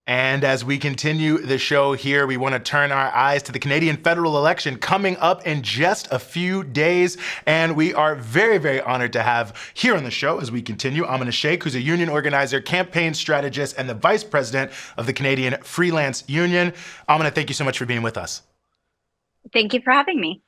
And as we continue the show here, we want to turn our eyes to the Canadian federal election coming up in just a few days. And we are very, very honored to have here on the show as we continue Aminah Sheikh, who's a union organizer, campaign strategist, and the vice president of the Canadian Freelance Union. Aminah, thank you so much for being with us. Thank you for having me.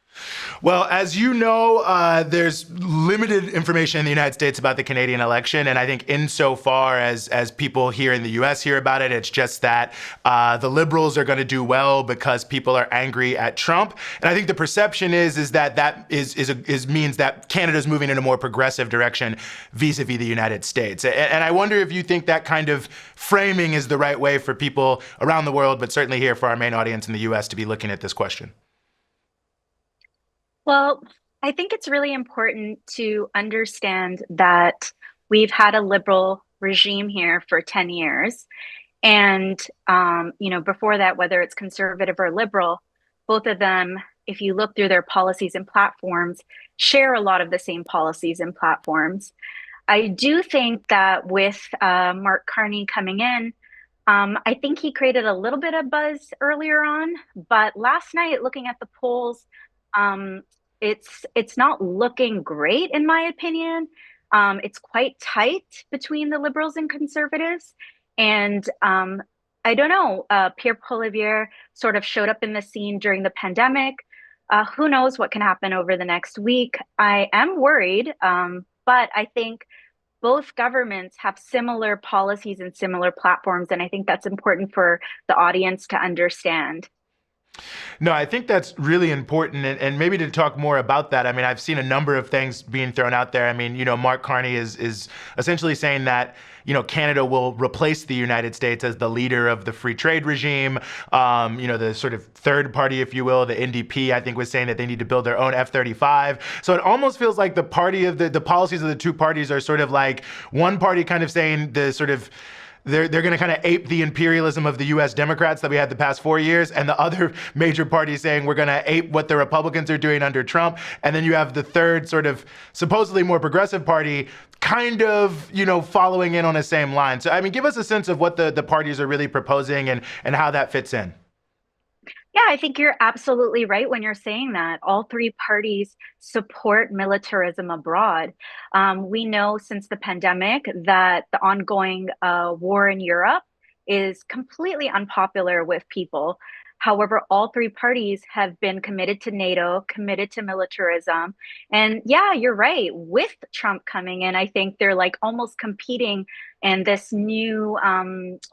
Well, as you know, there's limited information in the United States about the Canadian election. And I think insofar as people here in the U.S. hear about it, it's just that the Liberals are going to do well because people are angry at Trump. And I think the perception is that means that Canada's moving in a more progressive direction vis-a-vis the United States. And I wonder if you think that kind of framing is the right way for people around the world, but certainly here for our main audience in the U.S. to be looking at this question. Well, I think it's really important to understand that we've had a liberal regime here for 10 years. And, before that, whether it's conservative or liberal, both of them, if you look through their policies and platforms, share a lot of the same policies and platforms. I do think that with Mark Carney coming in, I think he created a little bit of buzz earlier on. But last night, looking at the polls, it's not looking great, in my opinion. It's quite tight between the Liberals and Conservatives. And I don't know, Pierre Poilievre sort of showed up in the scene during the pandemic. Who knows what can happen over the next week? I am worried, but I think both governments have similar policies and similar platforms. And I think that's important for the audience to understand. No, I think that's really important. And maybe to talk more about that, I mean, I've seen a number of things being thrown out there. I mean, Mark Carney is essentially saying that, Canada will replace the United States as the leader of the free trade regime. The sort of third party, if you will, the NDP, I think was saying that they need to build their own F-35. So it almost feels like the policies of the two parties are sort of like one party kind of saying the sort of they're going to kind of ape the imperialism of the U.S. Democrats that we had the past 4 years, and the other major party saying we're going to ape what the Republicans are doing under Trump. And then you have the third sort of supposedly more progressive party kind of, following in on the same line. So, I mean, give us a sense of what the parties are really proposing and how that fits in. Yeah, I think you're absolutely right when you're saying that. All three parties support militarism abroad. We know since the pandemic that the ongoing war in Europe is completely unpopular with people. However, all three parties have been committed to NATO, committed to militarism. And yeah, you're right. With Trump coming in, I think they're like almost competing in this new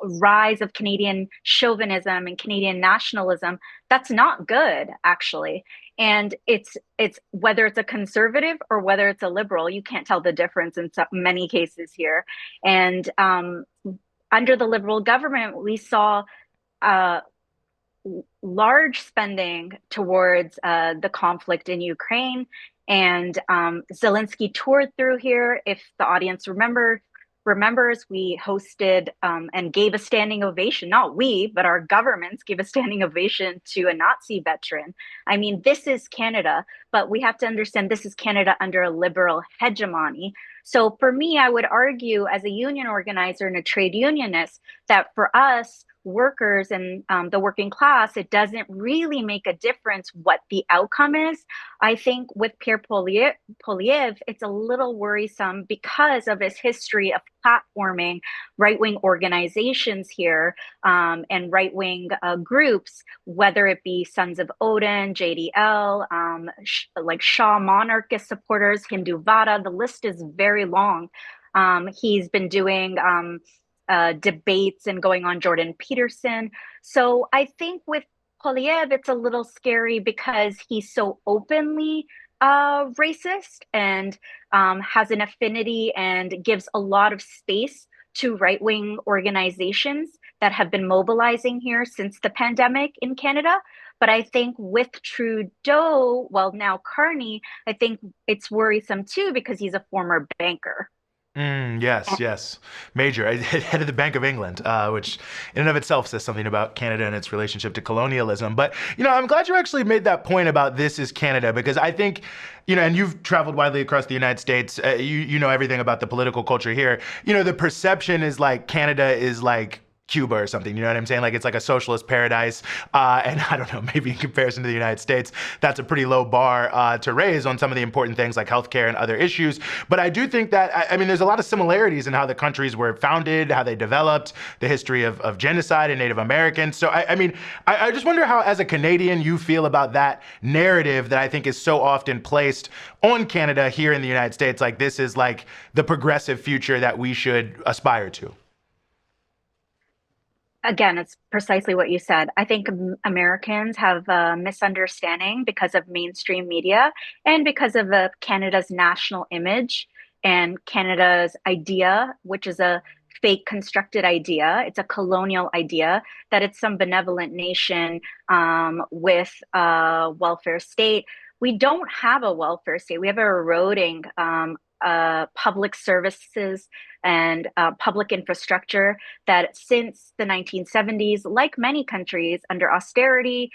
rise of Canadian chauvinism and Canadian nationalism. That's not good, actually. And it's whether it's a conservative or whether it's a liberal, you can't tell the difference in many cases here. And under the Liberal government, we saw large spending towards the conflict in Ukraine. And Zelensky toured through here. If the audience remembers, we hosted and gave a standing ovation. Not we, but our governments gave a standing ovation to a Nazi veteran. I mean, this is Canada, but we have to understand this is Canada under a liberal hegemony. So for me, I would argue as a union organizer and a trade unionist that for us, workers and the working class, it doesn't really make a difference what the outcome is. I think with Pierre Poilievre, it's a little worrisome because of his history of platforming right-wing organizations here and right-wing groups, whether it be Sons of Odin, JDL, like Shaw monarchist supporters, Hindutva, the list is very long. He's been doing debates and going on Jordan Peterson. So I think with Poilievre, it's a little scary because he's so openly racist and has an affinity and gives a lot of space to right-wing organizations that have been mobilizing here since the pandemic in Canada. But I think with Trudeau, well, now Carney, I think it's worrisome too because he's a former banker. Yes. Major. Head of the Bank of England, which in and of itself says something about Canada and its relationship to colonialism. But, I'm glad you actually made that point about this is Canada, because I think, and you've traveled widely across the United States. You know everything about the political culture here. The perception is like Canada is like Cuba or something. You know what I'm saying? Like it's like a socialist paradise. And I don't know, maybe in comparison to the United States, that's a pretty low bar to raise on some of the important things like healthcare and other issues. But I do think that, I mean, there's a lot of similarities in how the countries were founded, how they developed, the history of genocide and Native Americans. So, I mean, I just wonder how, as a Canadian, you feel about that narrative that I think is so often placed on Canada here in the United States. Like this is like the progressive future that we should aspire to. Again, it's precisely what you said. I think Americans have a misunderstanding because of mainstream media and because of Canada's national image and Canada's idea, which is a fake constructed idea. It's a colonial idea that it's some benevolent nation with a welfare state. We don't have a welfare state. We have a eroding public services and public infrastructure that since the 1970s, like many countries under austerity,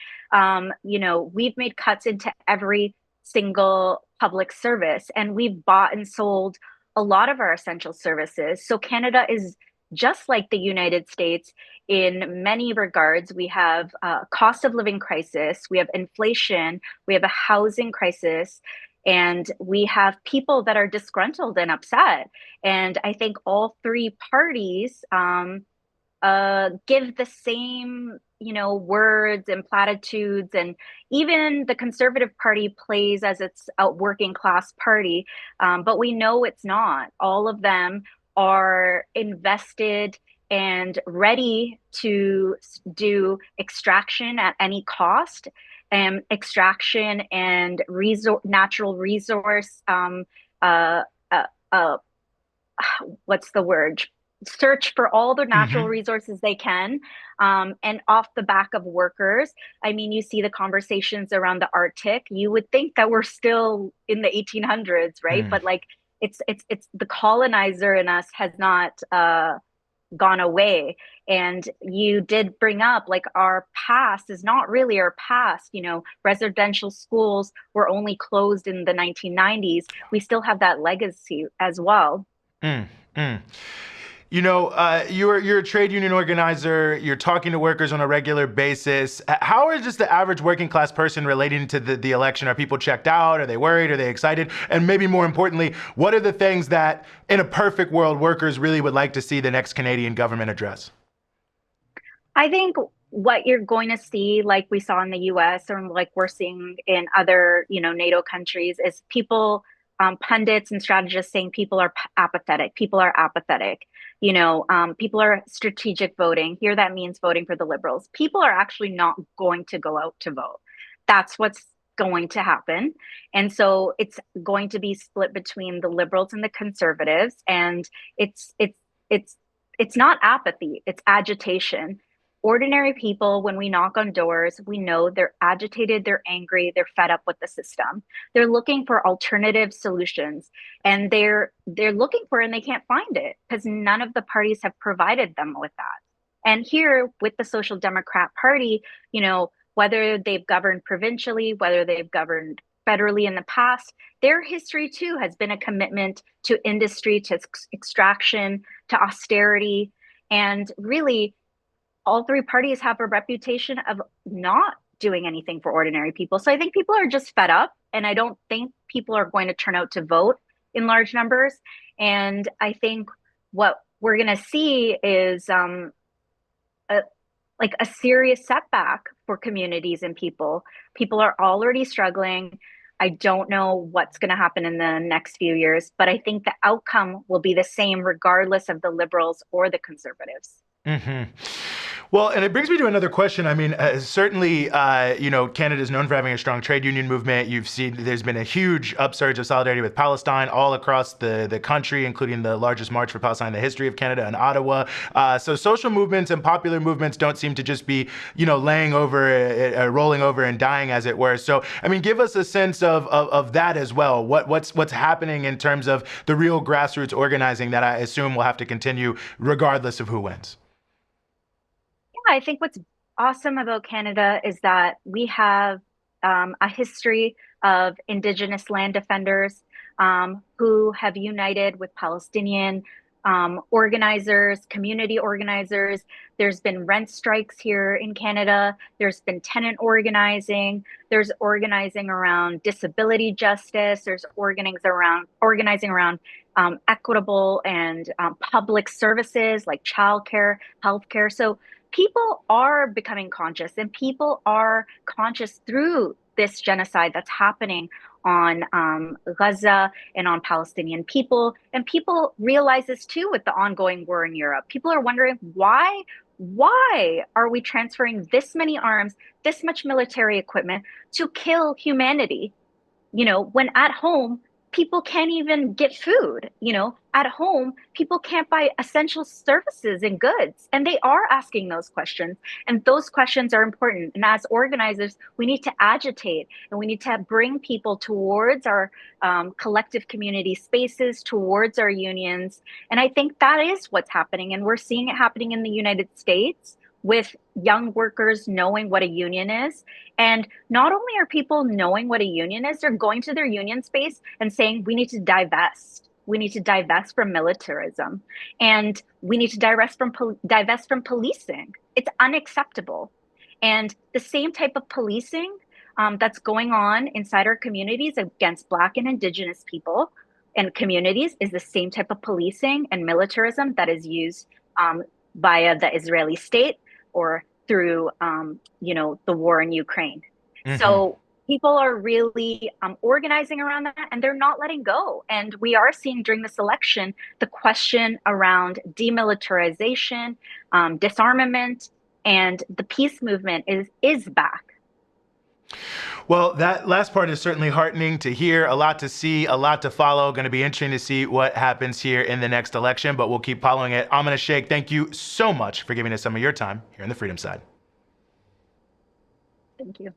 we've made cuts into every single public service and we've bought and sold a lot of our essential services. So Canada is just like the United States in many regards. We have a cost of living crisis, we have inflation, we have a housing crisis, and we have people that are disgruntled and upset. And I think all three parties give the same, words and platitudes. And even the Conservative Party plays as its a working class party, but we know it's not. All of them are invested and ready to do extraction at any cost, extraction and natural resource, uh, uh, uh, what's the word? Search for all the natural Mm-hmm. resources they can, and off the back of workers. I mean, you see the conversations around the Arctic. You would think that we're still in the 1800s, right? Mm. But like, it's the colonizer in us has not gone away. And you did bring up like our past is not really our past. Residential schools were only closed in the 1990s. We still have that legacy as well. Mm. Mm. You're a trade union organizer. You're talking to workers on a regular basis. How is just the average working class person relating to the election? Are people checked out? Are they worried? Are they excited? And maybe more importantly, what are the things that, in a perfect world, workers really would like to see the next Canadian government address? I think what you're going to see, like we saw in the US or like we're seeing in other, NATO countries, is people, pundits and strategists saying people are apathetic. People are apathetic. People are strategic voting. Here, that means voting for the Liberals. People are actually not going to go out to vote. That's what's going to happen. And so it's going to be split between the Liberals and the Conservatives. And it's it's not apathy, it's agitation. Ordinary people, when we knock on doors, we know they're agitated, they're angry, they're fed up with the system. They're looking for alternative solutions, and they're looking for it and they can't find it because none of the parties have provided them with that. And here with the Social Democrat Party, whether they've governed provincially, whether they've governed federally in the past, their history too has been a commitment to industry, to extraction, to austerity, and really all three parties have a reputation of not doing anything for ordinary people. So I think people are just fed up, and I don't think people are going to turn out to vote in large numbers. And I think what we're going to see is a, like a serious setback for communities and people. People are already struggling. I don't know what's going to happen in the next few years, but I think the outcome will be the same regardless of the Liberals or the Conservatives. Hmm. Well, and it brings me to another question. I mean, certainly, Canada is known for having a strong trade union movement. You've seen there's been a huge upsurge of solidarity with Palestine all across the country, including the largest march for Palestine in the history of Canada in Ottawa. So social movements and popular movements don't seem to just be, laying over, rolling over and dying, as it were. So, I mean, give us a sense of that as well. What's happening in terms of the real grassroots organizing that I assume will have to continue regardless of who wins. I think what's awesome about Canada is that we have a history of Indigenous land defenders who have united with Palestinian organizers, community organizers. There's been rent strikes here in Canada. There's been tenant organizing. There's organizing around disability justice. There's organizing around equitable and public services like childcare, healthcare. So people are becoming conscious, and people are conscious through this genocide that's happening on Gaza and on Palestinian people. And people realize this too with the ongoing war in Europe. People are wondering why are we transferring this many arms, this much military equipment to kill humanity? When at home, people can't even get food. At home, people can't buy essential services and goods. And they are asking those questions. And those questions are important. And as organizers, we need to agitate, and we need to bring people towards our collective community spaces, towards our unions. And I think that is what's happening. And we're seeing it happening in the United States with young workers knowing what a union is. And not only are people knowing what a union is, they're going to their union space and saying, we need to divest. We need to divest from militarism, and we need to divest from policing. It's unacceptable. And the same type of policing that's going on inside our communities against Black and Indigenous people and communities is the same type of policing and militarism that is used via the Israeli state or through, the war in Ukraine. Mm-hmm. So people are really organizing around that, and they're not letting go. And we are seeing during this election, the question around demilitarization, disarmament, and the peace movement is back. Well, that last part is certainly heartening to hear. A lot to see, a lot to follow. Going to be interesting to see what happens here in the next election, but we'll keep following it. Aminah Sheikh, thank you so much for giving us some of your time here on the Freedom Side. Thank you.